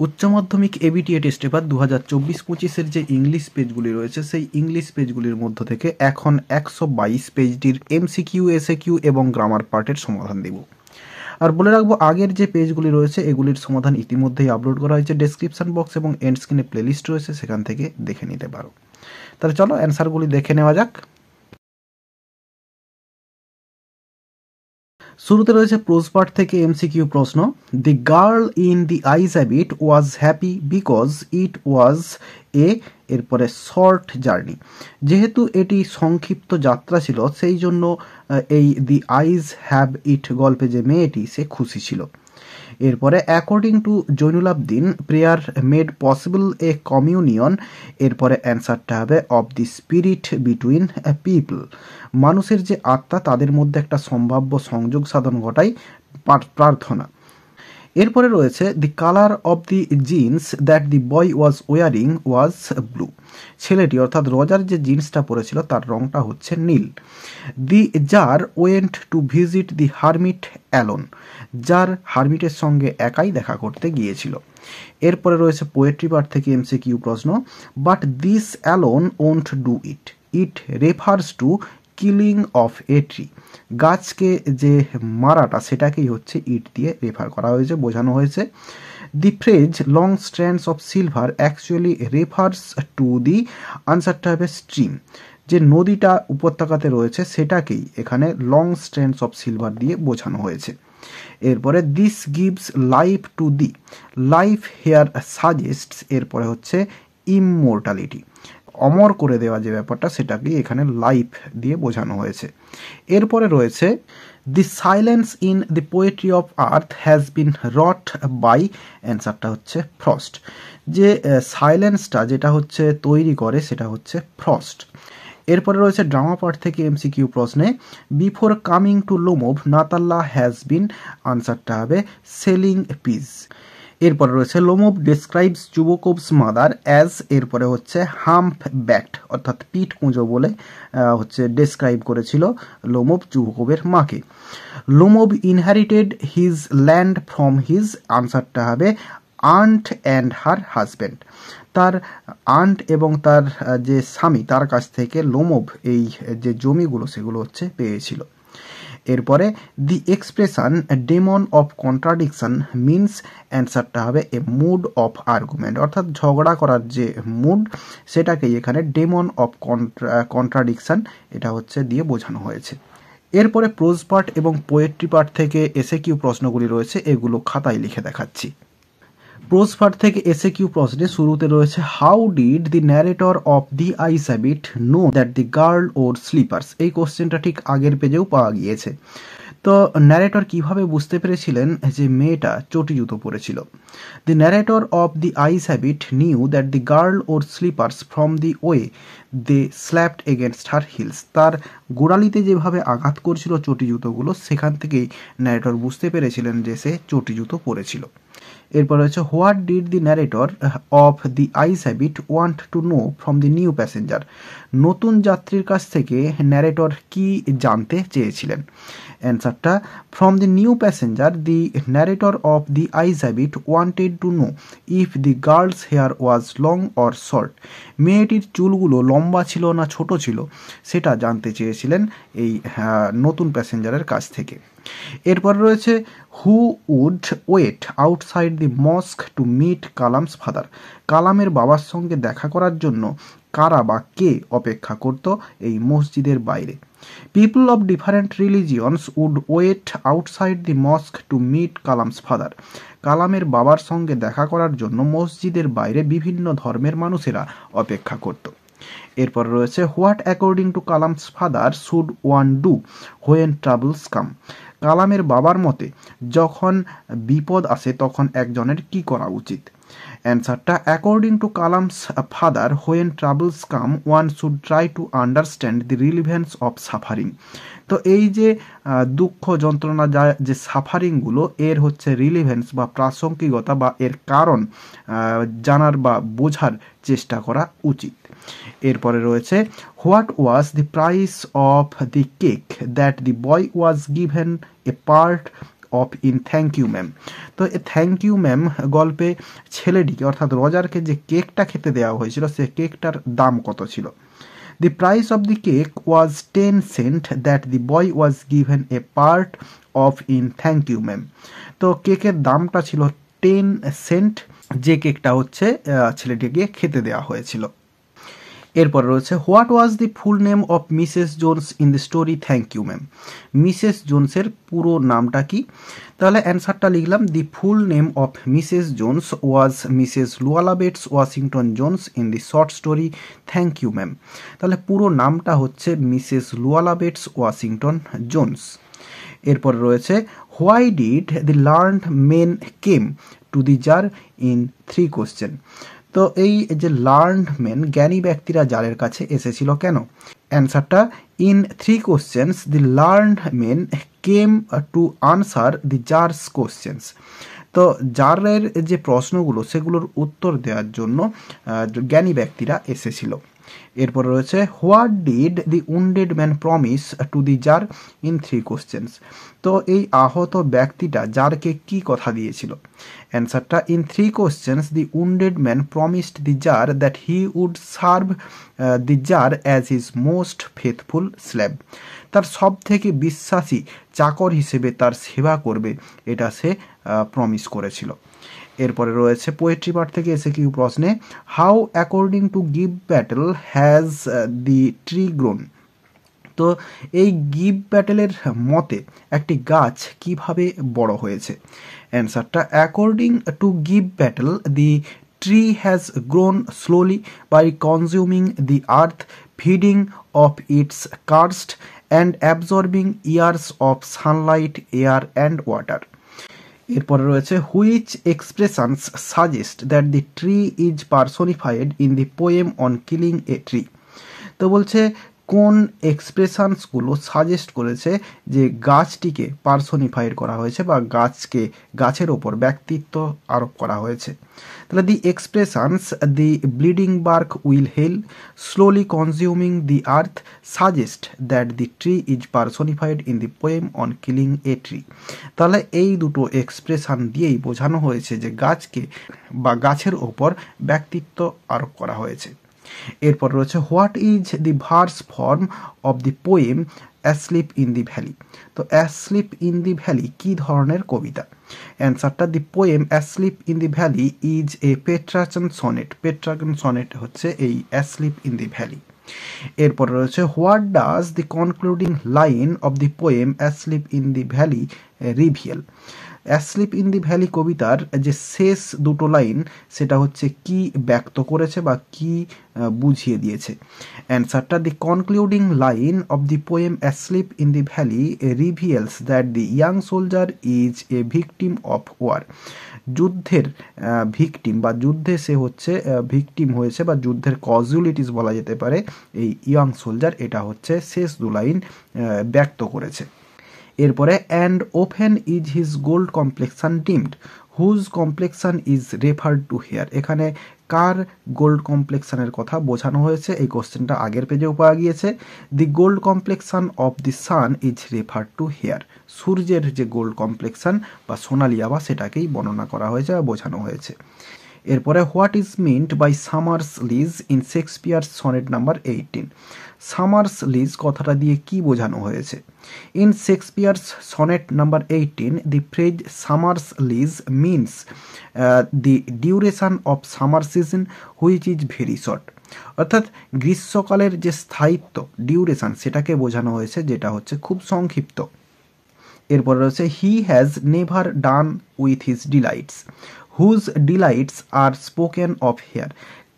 উচ্চ মাধ্যমিক ABTA test paper 2024-25 যে ইংলিশ পেজগুলি রয়েছে সেই ইংলিশ পেজগুলির মধ্য থেকে এখন 122 পেজটির এমসিকিউ, এসএকিউ এবং গ্রামার পার্টের সমাধান দেব। আর বলে রাখবো, আগের যে পেজগুলি রয়েছে এগুলির সমাধান ইতিমধ্যেই আপলোড করা হয়েছে। ডেসক্রিপশন বক্স এবং এন্ড স্ক্রিনে প্লেলিস্ট রয়েছে, সেখান থেকে দেখে নিতে পারো। তাহলে চলো অ্যান্সারগুলি দেখে নেওয়া যাক। শুরুতে রয়েছে প্রোজ পার্ট থেকে এমসিকিউ প্রশ্ন। The girl in the ice habit was happy because it was এরপরে শর্ট জার্নি। যেহেতু এটি সংক্ষিপ্ত যাত্রা ছিল সেই জন্য এই দি আইস হ্যাভ ইট গল্পে যে মেয়েটি সে খুশি ছিল। এরপরে according to Zainul Abdin prayer made possible a communion. এরপরে অ্যান্সারটা হবে of the spirit between people. মানুষের যে আত্মা তাদের মধ্যে একটা সম্ভাব্য সংযোগ সাধন ঘটায় প্রার্থনা। এরপরে রয়েছে the colour of the jeans that the boy was wearing was blue. ছেলেটি অর্থাৎ রজার যে জিন্সটা পরেছিল তার রংটা হচ্ছে নীল। The tsar went to visit the hermit alone. যার হারমিটের সঙ্গে একাই দেখা করতে গিয়েছিল। এরপরে রয়েছে পোয়েট্রি পার্ট থেকে এমসিকিউ প্রশ্ন। But this alone won't do it. It refers to killing of a tree. গাছকে যে মারাটা সেটাকেই হচ্ছে ইট দিয়ে রেফার করা হয়েছে, বোঝানো হয়েছে। The phrase long strands of silver actually refers to the, আনসারটা হবে স্ট্রিম। যে নদীটা উপত্যকাতে রয়েছে সেটাকেই এখানে লং স্ট্র্যান্ডস অফ সিলভার দিয়ে বোঝানো হয়েছে। এরপরে this gives life to the, life here suggests. এরপরে হচ্ছে ইমমর্টালিটি, অমর করে দেওয়া যে ব্যাপারটা সেটাকেই এখানে লাইফ দিয়ে বোঝানো হয়েছে। এরপরে রয়েছে the silence in the poetry of earth has been wrought by, অ্যান্সারটা হচ্ছে ফ্রস্ট। যে সাইলেন্সটা যেটা হচ্ছে তৈরি করে সেটা হচ্ছে ফ্রস্ট। এরপরে রয়েছে ড্রামা পার্ট থেকে এমসিকিউ প্রশ্নে। Before coming to Lomov Natalya has been, আনসারটা হবে সেলিং পিস। এরপরে রয়েছে Lomov describes Chubukov's mother as, এরপরে হচ্ছে হাম্প ব্যাকড অর্থাৎ পিঠ কুঁজো বলে হচ্ছে ডেসক্রাইব করেছিল লোমোভ যুবকোভের মাকে। Lomov inherited his land from his, আনসারটা হবে আন্ট অ্যান্ড হার হাজব্যান্ড। তার আন্ট এবং তার যে স্বামী তার কাছ থেকে লোমোভ এই যে জমিগুলো সেগুলো হচ্ছে পেয়েছিল। এরপরে the expression demon of contradiction means, অ্যান্সারটা হবে এ মুড অফ আর্গুমেন্ট, অর্থাৎ ঝগড়া করার যে মুড সেটাকেই এখানে ডেমন অফ কন্ট্রাডিকশন এটা হচ্ছে দিয়ে বোঝানো হয়েছে। এরপরে প্রোজ পার্ট এবং পোয়েট্রি পার্ট থেকে এসএকিউ প্রশ্নগুলি রয়েছে, এগুলো খাতায় লিখে দেখাচ্ছি। প্রোজ পার্ট থেকে এসএকিউ প্রশ্নে শুরুতে রয়েছে how did the narrator of the ice have it know that the girl wore slippers. এই কোশ্চেনটা ঠিক আগের পেজেও পাওয়া গিয়েছে। তো ন্যারেটর কিভাবে বুঝতে পেরেছিলেন যে মেয়েটা চটি জুতো পরেছিল। The narrator of the ice have it knew that the girl wore slippers from the way they slapped against her heels. তার গোড়ালিতে যেভাবে আঘাত করছিল চটি জুতোগুলো সেখান থেকেই ন্যারেটর বুঝতে পেরেছিলেন যে সে চটি জুতো পরেছিল। এরপর হচ্ছে what did the narrator of the ice have it want to know from the new passenger. নতুন যাত্রীর কাছ থেকে ন্যারেটর কি জানতে চেয়েছিলেন। অ্যান্সারটা from the new passenger the narrator of the ice have it wanted to know if the girl's hair was long or short. মেয়েটির চুলগুলো লম্বা ছিল না ছোট ছিল সেটা জানতে চেয়েছিলেন এই নতুন প্যাসেঞ্জারের কাছ থেকে। এরপর রয়েছে who would wait outside the mosque to meet Kalam's father. কালামের বাবার সঙ্গে দেখা করার জন্য কারা বা কে অপেক্ষা করত এই মসজিদের বাইরে। People of different religions would wait outside the mosque to meet Kalam's father. কালামের বাবার সঙ্গে দেখা করার জন্য মসজিদের বাইরে বিভিন্ন ধর্মের মানুষেরা অপেক্ষা করত। এরপর রয়েছে what according to Kalam's father should one do when troubles come. কালামের বাবার মতে যখন বিপদ আসে তখন একজনের কি করা উচিত। অ্যান্সারটা according to Kalam's father when troubles come one should try to understand the relevance of suffering. তো এই যে দুঃখ যন্ত্রণা যে সাফারিংগুলো এর হচ্ছে রিলিভেন্স বা প্রাসঙ্গিকতা বা এর কারণ জানার বা বোঝার চেষ্টা করা উচিত। এরপরে রয়েছে what was the price of the cake that the boy was given a part of in thank you ma'am. তো থ্যাংক ইউ ম্যাম গল্পে ছেলেটিকে অর্থাৎ রজারকে যে কেকটা খেতে দেওয়া হয়েছিল সে কেকটার দাম কত ছিল? The price of the cake was 10 cent that the boy was given a part of in thank you ma'am. তো কেকের দামটা ছিল 10 সেন্ট, যে কেকটা হচ্ছে ছেলেটিকে খেতে দেওয়া হয়েছিল। এরপর রয়েছে what was the full name of Mrs Jones in the story thank you ma'am. Mrs জোনসের পুরো নামটা কি? তাহলে অ্যান্সারটা লিখলাম, the full name of Mrs Jones was Mrs Luella Bates Washington Jones in the short story thank you ma'am. তাহলে পুরো নামটা হচ্ছে Mrs Luella Bates Washington Jones. এরপর রয়েছে why did the learned men came to the jar in 3 question. তো এই যে learned main জ্ঞানী ব্যক্তিরা জারের কাছে এসেছিল কেন? অ্যান্সারটা in 3 questions the learned men came to answer the czar's questions. তো জারের যে প্রশ্নগুলো সেগুলোর উত্তর দেওয়ার জন্য জ্ঞানী ব্যক্তিরা এসেছিল। এরপর রয়েছে what did the wounded man promise to the jar in 3 questions. তো এই আহত ব্যক্তিটা জারকে কি কথা দিয়েছিল? অ্যান্সারটা in 3 questions the wounded man promised the czar that he would serve the czar as his most faithful slave. তার সব থেকে বিশ্বাসী চাকর হিসেবে তার সেবা করবে, এটা সে প্রমিস করেছিল। এরপরে রয়েছে পোয়েট্রি পার্ট থেকে এসে কিউ প্রশ্নে how according to Gieve battle has the tree grown. তো এই গিভ ব্যাটেলের মতে একটি গাছ কিভাবে বড় হয়েছে? অ্যান্সারটা according to Gieve Patel the tree has grown slowly by consuming the earth, feeding off its crust and absorbing years of sunlight, air and water. এরপরে রয়েছে which expressions suggest that the tree is personified in the poem on killing a tree. তো বলছে কোন এক্সপ্রেশনসগুলো suggest করেছে যে গাছটিকে পার্সোনিফাইড করা হয়েছে বা গাছের ওপর ব্যক্তিত্ব আরোপ করা হয়েছে। তাহলে the expressions the bleeding bark will heal, slowly consuming the earth suggest that the tree is personified in the poem on killing a tree. তাহলে এই দুটো এক্সপ্রেশন দিয়েই বোঝানো হয়েছে যে গাছকে বা গাছের ওপর ব্যক্তিত্ব আরোপ করা হয়েছে। এরপর রয়েছে what is the verse form of the poem asleep in the valley. তো অ্যাসলিপ ইন দি ভ্যালি কী ধরনের কবিতা? অ্যান্সারটা the poem asleep in the valley is a Petrarchan sonnet. Petrarchan sonnet হচ্ছে এই অ্যাসলিপ ইন দি ভ্যালি। এরপর রয়েছে what does the concluding line of the poem asleep in the valley reveal. Asleep in the valley কবিতার যে শেষ দুটো line সেটা হচ্ছে কি ব্যক্ত করেছে বা কি বুঝিয়ে দিয়েছে? অ্যান্সারটা the concluding line of the poem asleep in the valley reveals that the young soldier is a victim of war. যুদ্ধের ভিকটিম বা যুদ্ধে সে হচ্ছে ভিকটিম হয়েছে বা যুদ্ধের কজুয়ালিটিস বলা যেতে পারে এই ইয়াং সোলজার, এটা হচ্ছে শেষ দু লাইন ব্যক্ত করেছে। এরপরে and often is his gold complexion dimmed, whose complexion is referred to here. এখানে কার গোল্ড কমপ্লেক্সানের কথা বোঝানো হয়েছে? এই কোশ্চেনটা আগের পেজেও পাওয়া গিয়েছে। The gold complexion of the sun is referred to here. সূর্যের যে গোল্ড কমপ্লেক্সান বা সোনালি আভা সেটাকেই বর্ণনা করা হয়েছে বা বোঝানো হয়েছে। এরপরে what is meant by summer's lease in Shakespeare sonnet number 18। Summer's lease কথাটা দিয়ে কি বোঝানো হয়েছে? In Shakespeare's sonnet number 18 the phrase summer's lease means the duration of summer season which is very short. অর্থাৎ গ্রীষ্মকালের যে স্থায়িত্ব ডিউরেশন সেটাকে বোঝানো হয়েছে, যেটা হচ্ছে খুব সংক্ষিপ্ত। এরপর রয়েছে he has never done with his delights, whose delights are spoken of here.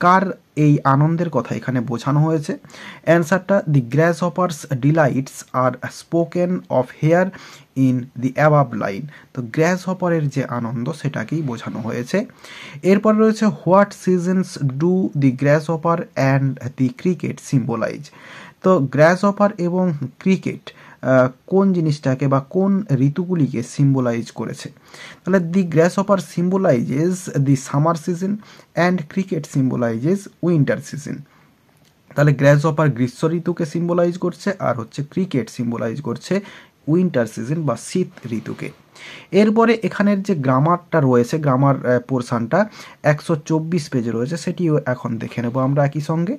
কার এই আনন্দের কথা এখানে বোঝানো হয়েছে? অ্যান্সারটা the grasshopper's delights are spoken of here in the above line. তো গ্র্যাস হপারের যে আনন্দ সেটাকেই বোঝানো হয়েছে। এরপর রয়েছে what seasons do the grasshopper and the cricket symbolise. তো গ্র্যাস হপার এবং ক্রিকেট কোন জিনিসটাকে বা কোন ঋতুগুলিকে সিম্বলাইজ করেছে? তাহলে দি grass hopper symbolises the summer season and cricket symbolises winter season. তাহলে গ্র্যাস হপার গ্রীষ্ম ঋতুকে সিম্বলাইজ করছে আর হচ্ছে ক্রিকেট সিম্বলাইজ করছে উইন্টার সিজন বা শীত ঋতুকে। এরপরে এখানের যে গ্রামারটা রয়েছে, গ্রামার পোর্শনটা 124 পেজে রয়েছে, সেটিও এখন দেখে নেব আমরা একই সঙ্গে।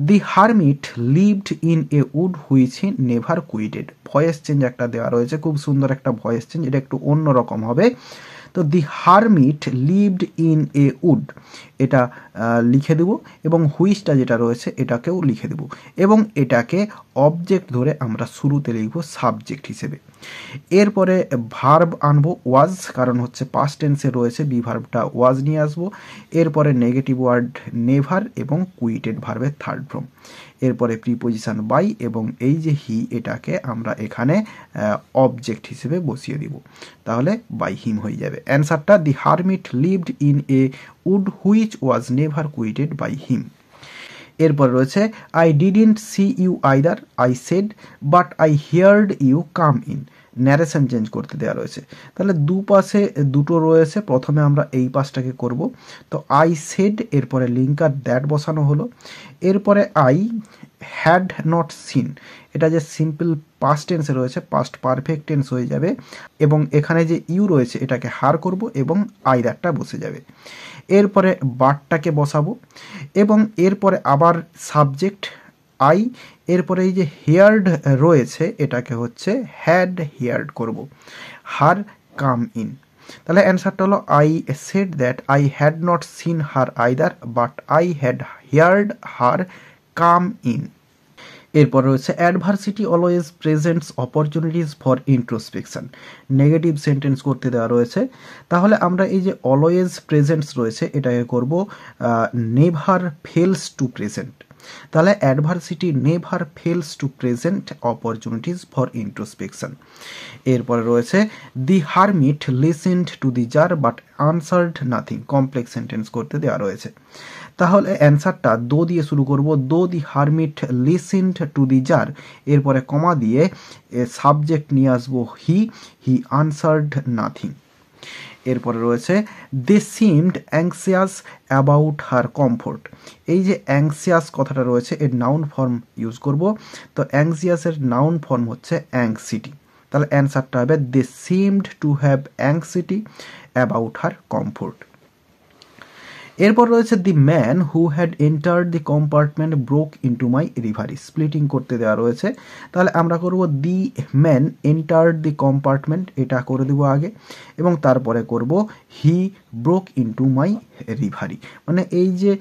The hermit lived in a wood which he never quitted. Voice change একটা দেওয়া রয়েছে, খুব সুন্দর একটা ভয়েস চেঞ্জ, এটা একটু অন্যরকম হবে। তো the hermit lived in a wood এটা লিখে দেব, এবং হুইচটা যেটা রয়েছে এটাকেও লিখে দেব, এবং এটাকে অবজেক্ট ধরে আমরা শুরুতে লিখব সাবজেক্ট হিসেবে। এরপরে ভার্ব আনবো ওয়াজ, কারণ হচ্ছে পাস্ট টেন্সে রয়েছে, বি ভার্বটা ওয়াজ নিয়ে আসবো। এরপরে নেগেটিভ ওয়ার্ড নেভার এবং কুইটেড ভার্বের থার্ড ফর্ম। এরপরে প্রিপোজিশন বাই, এবং এই যে হি এটাকে আমরা এখানে অবজেক্ট হিসেবে বসিয়ে দিব, তাহলে বাই হিম হয়ে যাবে। অ্যান্সারটা the hermit lived in a wood which was never quitted by him. এরপর রয়েছে I didn't see you either, I said but I heard you come in. Narration change করতে দেওয়া রয়েছে, তাহলে দুপাশে দুটো রয়েছে, প্রথমে আমরা এই পাশটাকে করব। তো আই সেড, এরপরে লিঙ্কার দ্যাট বসানো হলো। এরপরে আই হ্যাড নট সিন, এটা যে সিম্পল পাস্ট টেন্সে রয়েছে, পাস্ট পারফেক্ট টেন্স হয়ে যাবে, এবং এখানে যে ইউ রয়েছে এটাকে হার করব এবং আইদারটা বসে যাবে। এরপরে বাটটাকে বসাবো, এবং এরপরে আবার সাবজেক্ট আই, এরপরে এই যে হেয়ার্ড রয়েছে এটাকে হচ্ছে হ্যাড হেয়ার্ড করব, হার কাম ইন। তাহলে অ্যান্সারটা হলো I said that I had not seen her either but I had heard her come in. এরপর রয়েছে adversity always presents opportunities for introspection. Negative sentence করতে দেওয়া রয়েছে, তাহলে আমরা এই যে অলওয়েজ প্রেজেন্টস রয়েছে এটাকে করব নেভার ফেলস টু প্রেজেন্ট। তাহলে adversity never fails to present opportunities for introspection. এরপরে রয়েছে the hermit listened to the czar but answered nothing. Complex sentence করতে দেওয়া রয়েছে, তাহলে অ্যান্সারটা দো দিয়ে শুরু করব, though the hermit listened to the czar, এরপরে কমা দিয়ে সাবজেক্ট নিয়ে আসবো হি, হি আনসার্ড নাথিং। এরপরে রয়েছে they seemed anxious about her comfort. এই যে অ্যাংসিয়াস কথাটা রয়েছে এর নাউন ফর্ম ইউজ করব, তো অ্যাংসিয়াসের নাউন ফর্ম হচ্ছে অ্যাংসিটি, তাহলে অ্যান্সারটা হবে they seemed to have anxiety about her comfort. এরপর রয়েছে the man who had entered the compartment broke into my reverie. Splitting করতে দেওয়া রয়েছে, তাহলে আমরা করব the man entered the compartment, এটা করে দেবো আগে, এবং তারপরে করব he broke into my reverie. মানে এই যে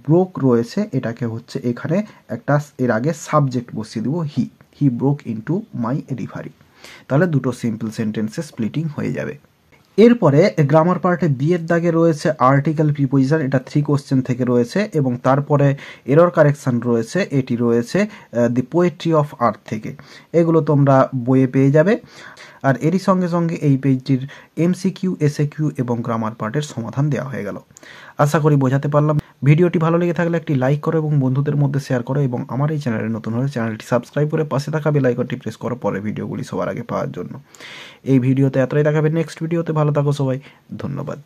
ব্রোক রয়েছে এটাকে হচ্ছে এখানে একটা এর আগে সাবজেক্ট বসিয়ে দেবো he, he broke into my reverie, তাহলে দুটো সিম্পল সেন্টেন্সে স্প্লিটিং হয়ে যাবে। এরপরে গ্রামার পার্টে বিয়ের দাগে রয়েছে আর্টিকেল প্রিপোজিশন, এটা 3 কোশ্চেন থেকে রয়েছে, এবং তারপরে এরর কারেকশন রয়েছে, এটি রয়েছে দি পোয়েট্রি অফ আর্থ থেকে। এগুলো তোমরা বইয়ে পেয়ে যাবে, আর এরই সঙ্গে সঙ্গে এই পেজটির এমসিকিউ, এসএকিউ এবং গ্রামার পার্টের সমাধান দেওয়া হয়ে গেল। আশা করি বোঝাতে পারলাম। ভিডিওটি ভালো লেগে থাকলে একটি লাইক করো এবং বন্ধুদের মধ্যে শেয়ার করো, এবং আমার এই চ্যানেলে নতুন হলে চ্যানেলটি সাবস্ক্রাইব করে পাশে থাকা বেল আইকনটি প্রেস করো পরের ভিডিওগুলি সবার আগে পাওয়ার জন্য। এই ভিডিওতে এতটাই দেখাবে, নেক্সট ভিডিওতে ভালো থাকো সবাই, ধন্যবাদ।